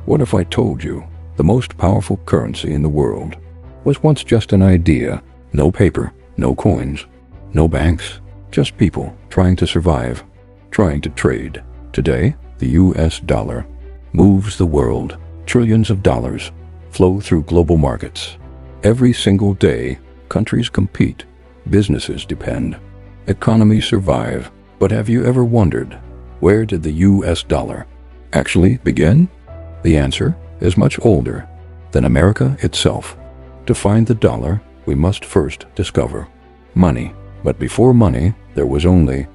What if I told you the most powerful currency in the world was once just an idea? No paper, no coins, no banks, just people trying to survive, trying to trade. Today, the US dollar moves the world. Trillions of dollars flow through global markets. Every single day, countries compete, businesses depend, economies survive. But have you ever wondered, where did the US dollar actually begin? The answer is much older than America itself. To find the dollar, we must first discover money. But before money, there was only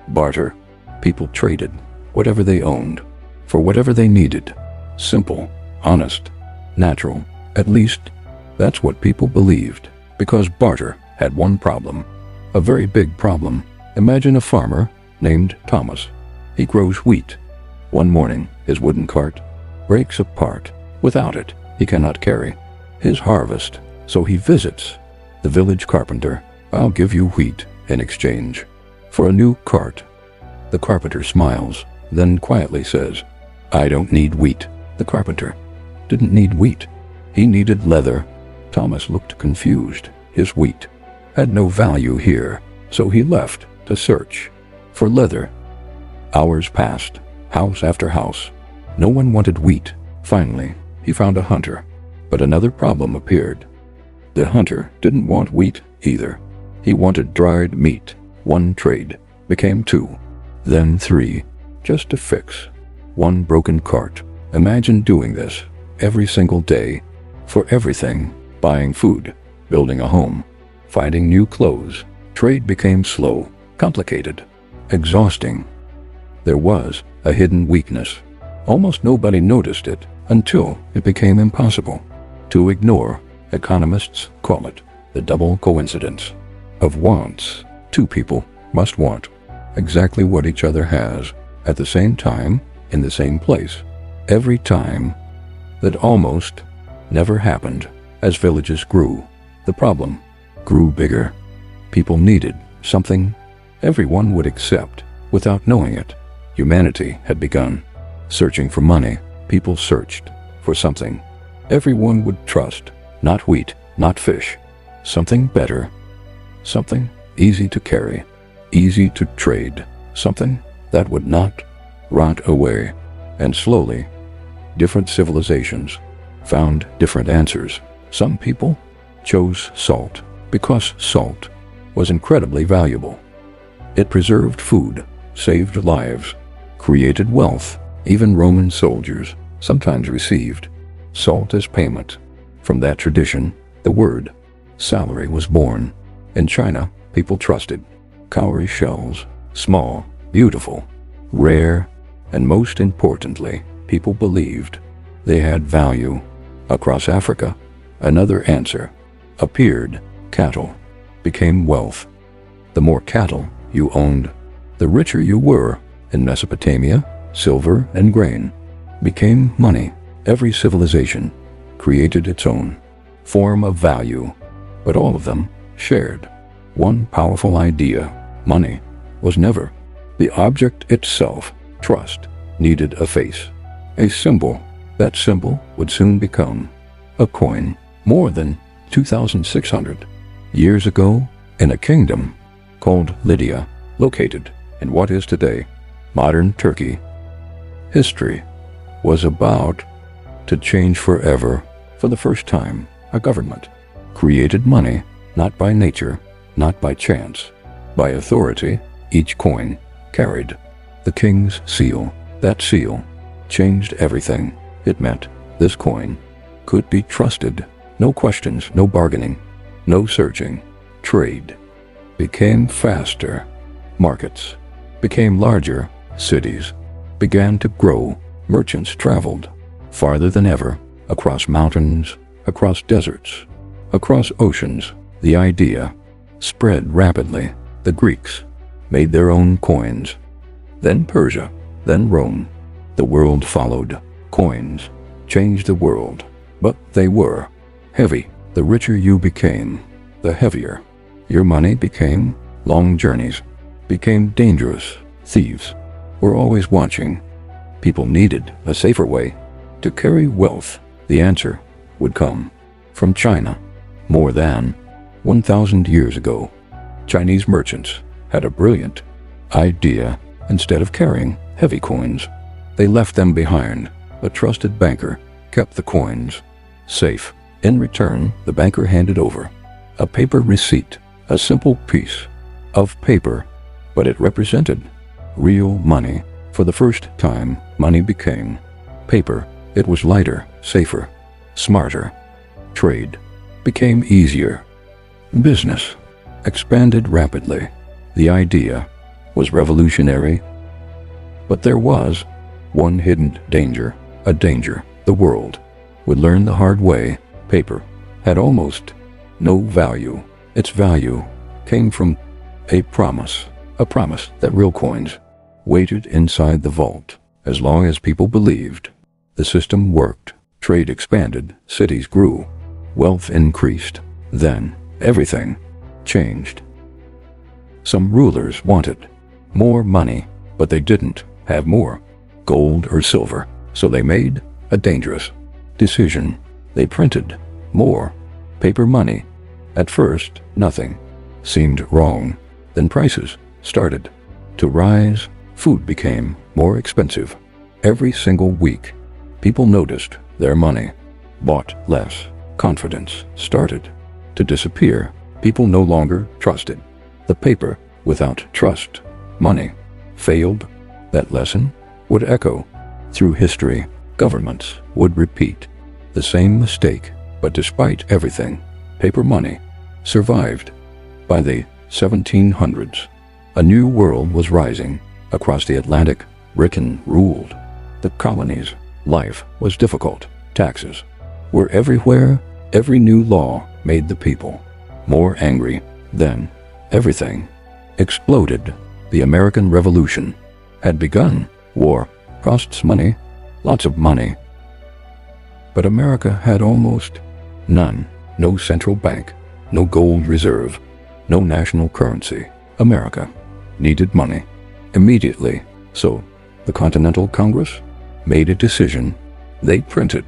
barter. People traded whatever they owned for whatever they needed. Simple, honest, natural. At least, that's what people believed. Because barter had one problem, a very big problem. Imagine a farmer named Thomas. He grows wheat. One morning, his wooden cart breaks apart. Without it, he cannot carry his harvest. So he visits the village carpenter. I'll give you wheat in exchange for a new cart. The carpenter smiles, then quietly says, I don't need wheat. The carpenter didn't need wheat. He needed leather. Thomas looked confused. His wheat had no value here, so he left to search for leather. Hours passed, house after house. No one wanted wheat. Finally, he found a hunter. But another problem appeared. The hunter didn't want wheat either. He wanted dried meat. One trade became two, then three, just to fix one broken cart. Imagine doing this every single day for everything: buying food, building a home, finding new clothes. Trade became slow, complicated, exhausting. There was a hidden weakness. Almost nobody noticed it until it became impossible to ignore. Economists call it the double coincidence of wants. Two people must want exactly what each other has at the same time in the same place. Every time. That almost never happened. As villages grew, the problem grew bigger. People needed something everyone would accept without knowing it. Humanity had begun searching for money. People searched for something everyone would trust. Not wheat, not fish. Something better. Something easy to carry, easy to trade. Something that would not rot away. And slowly, different civilizations found different answers. Some people chose salt because salt was incredibly valuable. It preserved food, saved lives, created wealth. Even Roman soldiers sometimes received salt as payment. From that tradition, the word salary was born. In China, people trusted cowrie shells, small, beautiful, rare, and most importantly, people believed they had value. Across Africa, another answer appeared. Cattle became wealth. The more cattle you owned, the richer you were. In Mesopotamia, silver and grain became money. Every civilization created its own form of value, but all of them shared one powerful idea. Money was never the object itself. Trust needed a face, a symbol. That symbol would soon become a coin. More than 2,600 years ago, in a kingdom called Lydia, located in what is today modern Turkey, history was about to change forever. For the first time, a government created money, not by nature, not by chance, by authority. Each coin carried the king's seal. That seal changed everything. It meant this coin could be trusted. No questions, no bargaining, no searching. Trade became faster. Markets became larger. Cities began to grow. Merchants traveled farther than ever, across mountains, across deserts, across oceans. The idea spread rapidly. The Greeks made their own coins, then Persia, then Rome. The world followed. Coins changed the world, but they were heavy. The richer you became, the heavier your money became. Long journeys became dangerous. Thieves were always watching. People needed a safer way to carry wealth, the answer would come from China. More than 1,000 years ago, Chinese merchants had a brilliant idea. Instead of carrying heavy coins, they left them behind. A trusted banker kept the coins safe. In return, the banker handed over a paper receipt, a simple piece of paper, but it represented real money. For the first time, money became paper. It was lighter, safer, smarter. Trade became easier. Business expanded rapidly. The idea was revolutionary, but there was one hidden danger, a danger the world would learn the hard way. Paper had almost no value. Its value came from a promise that real coins waited inside the vault. As long as people believed the system worked, trade expanded, cities grew, wealth increased. Then everything changed. Some rulers wanted more money, but they didn't have more gold or silver, so they made a dangerous decision. They printed more paper money. At first, nothing seemed wrong. Then prices started to rise. Food became more expensive. Every single week, people noticed their money bought less. Confidence started to disappear. People no longer trusted the paper. Without trust, money failed. That lesson would echo through history. Governments would repeat the same mistake, but despite everything, paper money survived. By the 1700s, a new world was rising. Across the Atlantic, Britain ruled the colonies. Life was difficult. Taxes were everywhere. Every new law made the people more angry. Then everything exploded. The American Revolution had begun. War costs money, lots of money. But America had almost none. No central bank, no gold reserve, no national currency. America needed money immediately. So the Continental Congress made a decision. They printed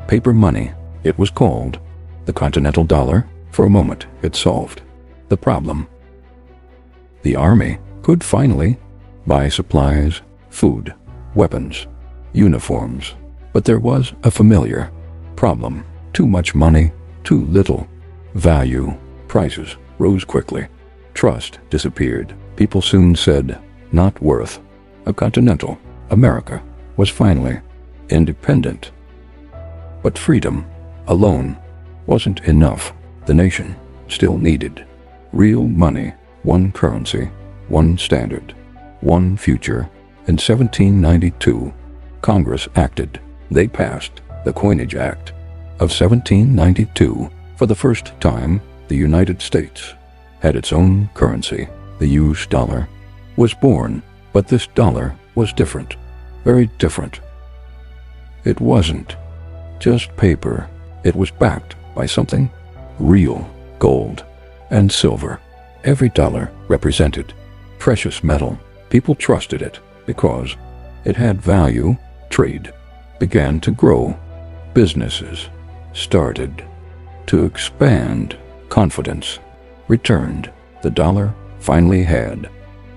paper money. It was called the Continental Dollar. For a moment, it solved the problem. The army could finally buy supplies, food, weapons, uniforms. But there was a familiar problem. Too much money, too little value. Prices rose quickly. Trust disappeared. People soon said, not worth a continental. America was finally independent. But freedom alone wasn't enough. The nation still needed real money, one currency, one standard, one future. In 1792, Congress acted. They passed the Coinage Act of 1792. For the first time, the United States had its own currency. The US dollar was born, but this dollar was different, very different. It wasn't just paper. It was backed by something real, gold and silver. Every dollar represented precious metal. People trusted it because it had value. Trade began to grow. Businesses started to expand. Confidence returned. The dollar finally had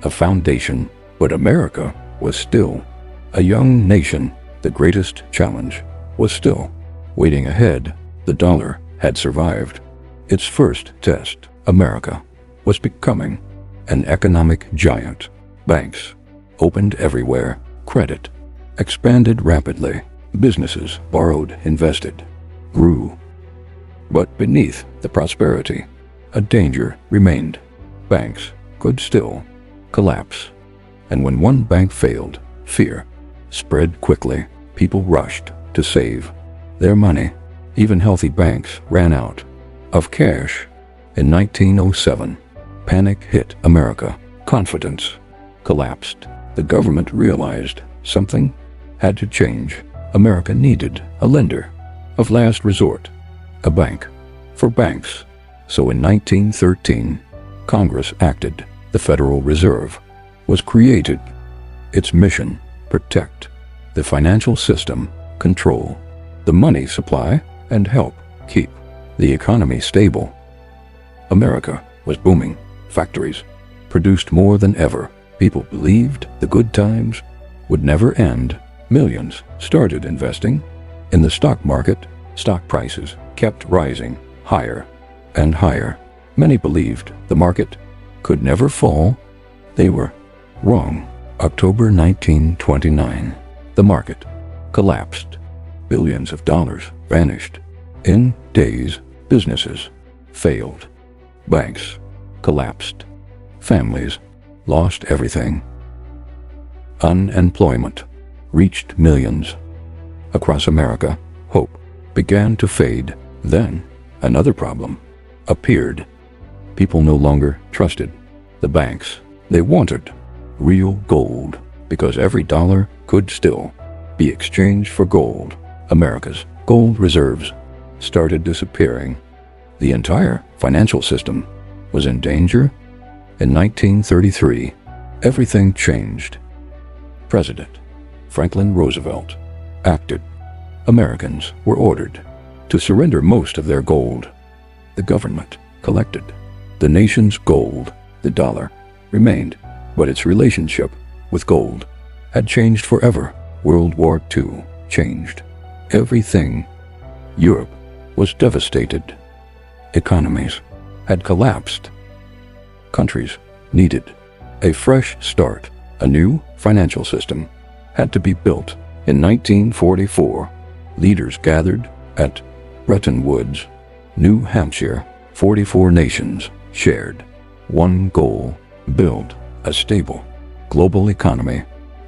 a foundation. But America was still a young nation. The greatest challenge was still waiting ahead. The dollar had survived its first test. America was becoming an economic giant. Banks opened everywhere. Credit expanded rapidly. Businesses borrowed, invested, grew. But beneath the prosperity, a danger remained. Banks could still collapse. And when one bank failed, fear spread quickly. People rushed to save their money. Even healthy banks ran out of cash. In 1907, panic hit America. Confidence collapsed. The government realized something had to change. America needed a lender of last resort, a bank for banks. So in 1913, Congress acted. The Federal Reserve was created. Its mission: protect the financial system, control the money supply and help keep the economy stable. America was booming. Factories produced more than ever. People believed the good times would never end. Millions started investing in the stock market. Stock prices kept rising higher and higher. Many believed the market could never fall. They were wrong. October 1929, the market collapsed. Billions of dollars vanished. In days, businesses failed. Banks collapsed. Families lost everything. Unemployment reached millions. Across America, hope began to fade. Then, another problem appeared. People no longer trusted the banks. They wanted real gold because every dollar could still be exchanged for gold. America's gold reserves started disappearing. The entire financial system was in danger. In 1933, everything changed. President Franklin Roosevelt acted. Americans were ordered to surrender most of their gold. The government collected the nation's gold. The dollar remained, but its relationship with gold had changed forever. World War II changed everything. Europe was devastated. Economies had collapsed. Countries needed a fresh start. A new financial system had to be built. In 1944, leaders gathered at Bretton Woods, New Hampshire. 44 nations shared one goal: build a stable global economy.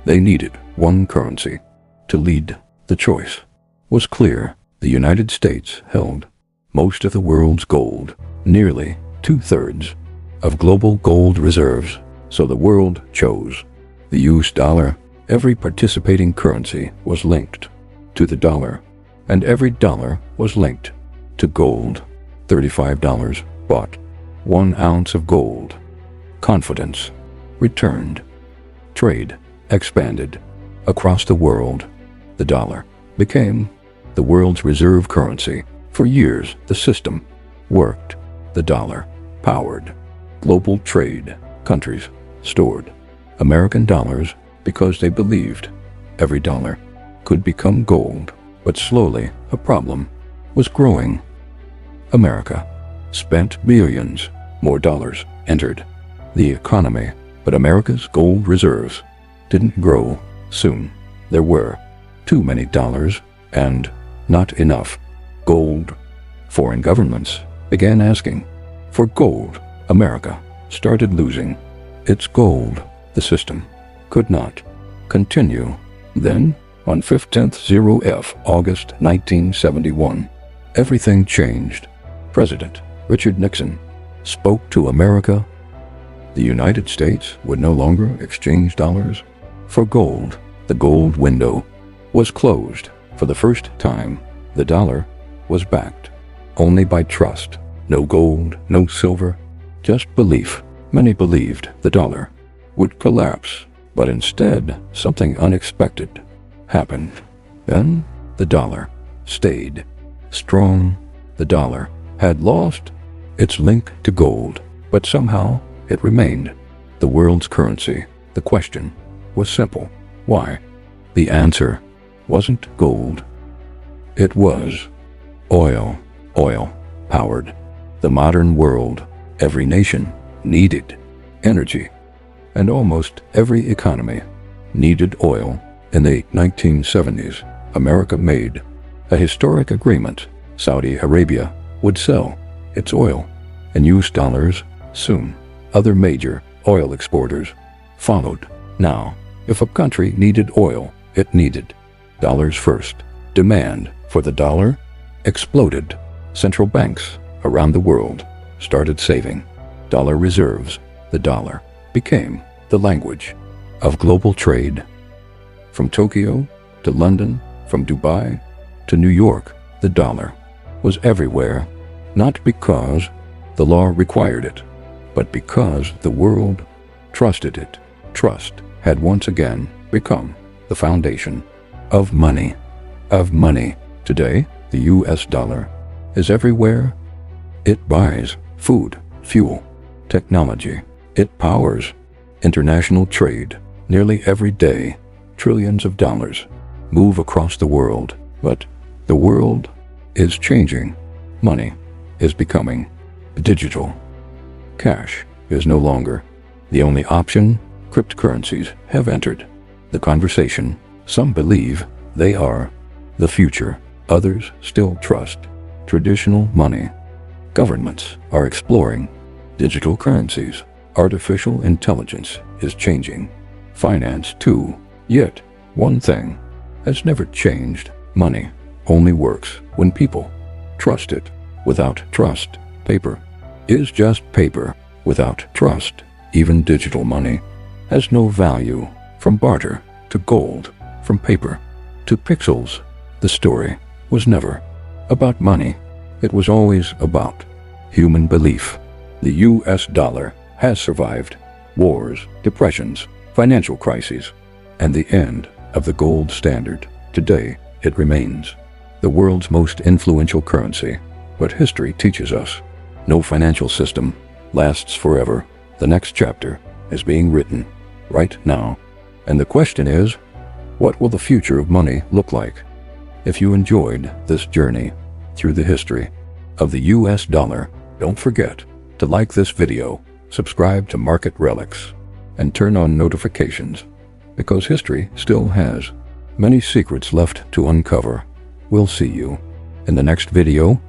They needed one currency to lead. The choice was clear. The United States held most of the world's gold, nearly 2/3 of global gold reserves, so the world chose the US dollar. Every participating currency was linked to the dollar, and every dollar was linked to gold. $35 bought 1 ounce of gold. Confidence returned. Trade expanded across the world. The dollar became the world's reserve currency. For years, the system worked. The dollar powered global trade. Countries stored American dollars because they believed every dollar could become gold. But slowly, a problem was growing. America spent billions. More dollars entered the economy, but America's gold reserves didn't grow. Soon, there were too many dollars and not enough gold. Foreign governments began asking for gold. America started losing its gold. The system could not continue. Then, on 15th August 1971, everything changed. President Richard Nixon spoke to America. The United States would no longer exchange dollars for gold. The gold window was closed. For the first time, the dollar was backed only by trust. No gold, no silver, just belief. Many believed the dollar would collapse, but instead, something unexpected happened. Then, the dollar stayed strong. The dollar had lost its link to gold, but somehow it remained the world's currency. The question was simple: why? The answer wasn't gold. It was oil. Oil powered the modern world. Every nation needed energy, and almost every economy needed oil. In the 1970s, America made a historic agreement. Saudi Arabia would sell its oil in US dollars. Soon, other major oil exporters followed. Now, if a country needed oil, it needed dollars first. Demand for the dollar exploded. Central banks around the world started saving dollar reserves. The dollar became the language of global trade. From Tokyo to London, from Dubai to New York, the dollar was everywhere, not because the law required it, but because the world trusted it. Trust had once again become the foundation of money. Today, the US dollar is everywhere. It buys food, fuel, technology. It powers international trade. Nearly every day, trillions of dollars move across the world. But the world is changing. Money is becoming digital. Cash is no longer the only option. Cryptocurrencies have entered the conversation. Some believe they are the future. Others still trust traditional money. Governments are exploring digital currencies. Artificial intelligence is changing finance too. Yet, one thing has never changed. Money only works when people trust it. Without trust, paper is just paper. Without trust, even digital money has no value. From barter to gold, from paper to pixels, the story was never about money. It was always about human belief. The US dollar has survived wars, depressions, financial crises, and the end of the gold standard. Today, it remains the world's most influential currency. But history teaches us no financial system lasts forever. The next chapter is being written right now. And the question is, what will the future of money look like? If you enjoyed this journey through the history of the US dollar, don't forget to like this video, subscribe to Market Relics, and turn on notifications, because history still has many secrets left to uncover. We'll see you in the next video.